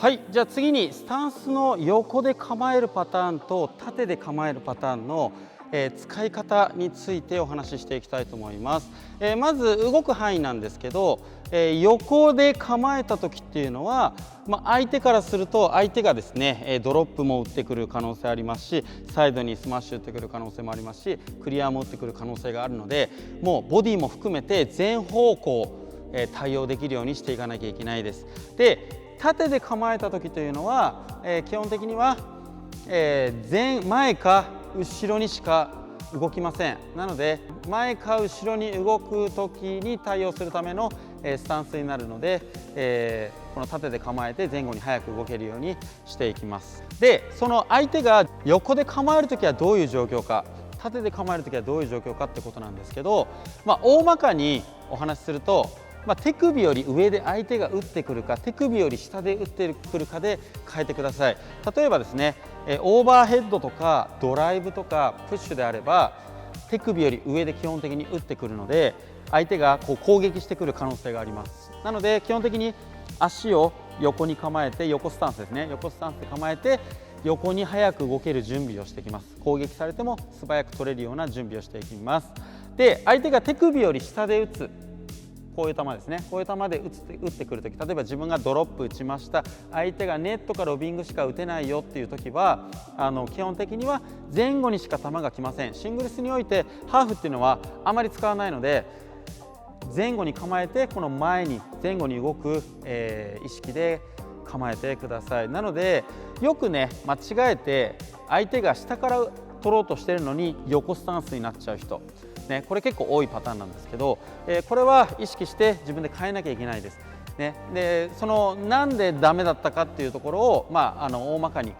はい、じゃあ次にスタンスの横で構えるパターンと縦で構えるパターンの使い方についてお話ししていきたいと思います。まず動く範囲なんですけど、横で構えた時っていうのは、相手からすると相手がですねドロップも打ってくる可能性ありますし、サイドにスマッシュ打ってくる可能性もありますし、クリアも打ってくる可能性があるので、もうボディも含めて全方向対応できるようにしていかなきゃいけないです。で、縦で構えた時というのは、基本的には、前か後ろにしか動きません。なので前か後ろに動く時に対応するためのスタンスになるので、この縦で構えて前後に早く動けるようにしていきます。で、その相手が横で構える時はどういう状況か、縦で構える時はどういう状況かってことなんですけど、大まかにお話しすると、手首より上で相手が打ってくるか、手首より下で打ってくるかで変えてください。例えばですね、オーバーヘッドとかドライブとかプッシュであれば、手首より上で基本的に打ってくるので、相手が攻撃してくる可能性があります。なので基本的に足を横に構えて、横スタンスですね、横スタンスで構えて、横に早く動ける準備をしていきます。攻撃されても素早く取れるような準備をしていきます。で、相手が手首より下で打つ、こういう球ですね、こういう球で打ってくるとき、例えば自分がドロップ打ちました、相手がネットかロビングしか打てないよっていうときは、基本的には前後にしか球が来ません。シングルスにおいてハーフっていうのはあまり使わないので、前後に構えてこの前後に動く、意識で構えてください。なのでよくね、間違えて相手が下から取ろうとしてるのに横スタンスになっちゃう人、これ結構多いパターンなんですけど、これは意識して自分で変えなきゃいけないです。で、なんでダメだったかっていうところを、大まかに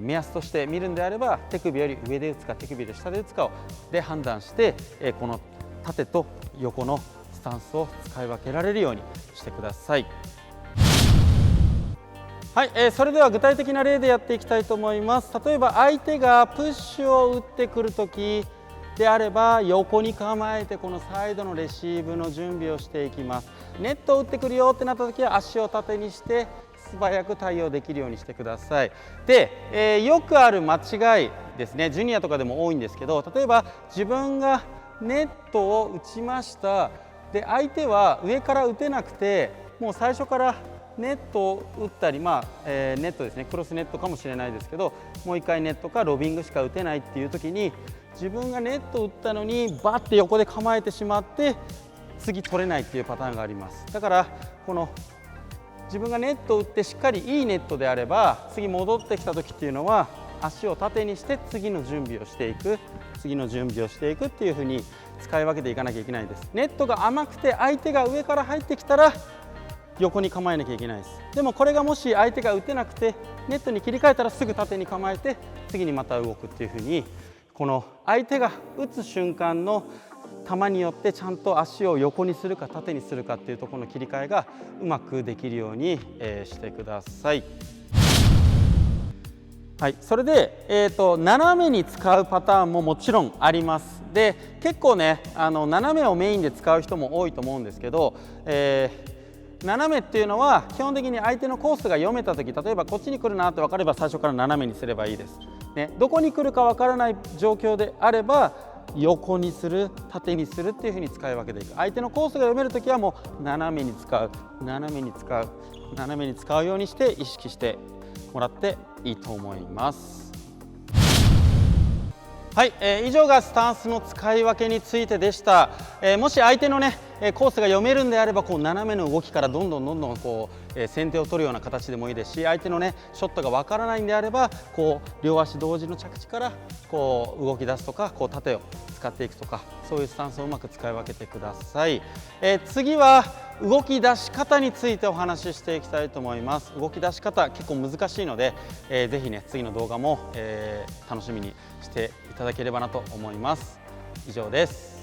目安として見るんであれば、手首より上で打つか手首より下で打つかで判断して、この縦と横のスタンスを使い分けられるようにしてください。はい、それでは具体的な例でやっていきたいと思います。例えば相手がプッシュを打ってくるときであれば、横に構えてこのサイドのレシーブの準備をしていきます。ネットを打ってくるよってなったときは足を縦にして素早く対応できるようにしてください。で、よくある間違いですね、ジュニアとかでも多いんですけど、例えば自分がネットを打ちました。で、相手は上から打てなくて、もう最初からネットを打ったり、ネットですね、クロスネットかもしれないですけど、もう一回ネットかロビングしか打てないっていう時に、自分がネットを打ったのにバッて横で構えてしまって次取れないっていうパターンがあります。だからこの自分がネットを打ってしっかりいいネットであれば、次戻ってきた時っていうのは足を縦にして次の準備をしていく、次の準備をしていくっていう風に使い分けていかなきゃいけないです。ネットが甘くて相手が上から入ってきたら横に構えなきゃいけないです。でもこれがもし相手が打てなくてネットに切り替えたらすぐ縦に構えて次にまた動くっていう風に、この相手が打つ瞬間の球によってちゃんと足を横にするか縦にするかっていうところの切り替えがうまくできるようにしてください。はい、それで、斜めに使うパターンももちろんあります。で、結構ね、斜めをメインで使う人も多いと思うんですけど、斜めっていうのは基本的に相手のコースが読めた時、例えばこっちに来るなって分かれば最初から斜めにすればいいです。どこに来るか分からない状況であれば横にする、縦にするっていうふうに使い分けていく。相手のコースが読めるときはもう斜めに使う、斜めに使う、斜めに使うようにして意識してもらっていいと思います。はい、以上がスタンスの使い分けについてでした。もし相手のねコースが読めるんであれば、斜めの動きからどんどん先手を取るような形でもいいですし、相手のねショットがわからないんであれば両足同時の着地から動き出すとか縦を使っていくとか、そういうスタンスをうまく使い分けてください。次は動き出し方についてお話ししていきたいと思います。動き出し方結構難しいので、ぜひね次の動画も、楽しみにしていただければなと思います。以上です。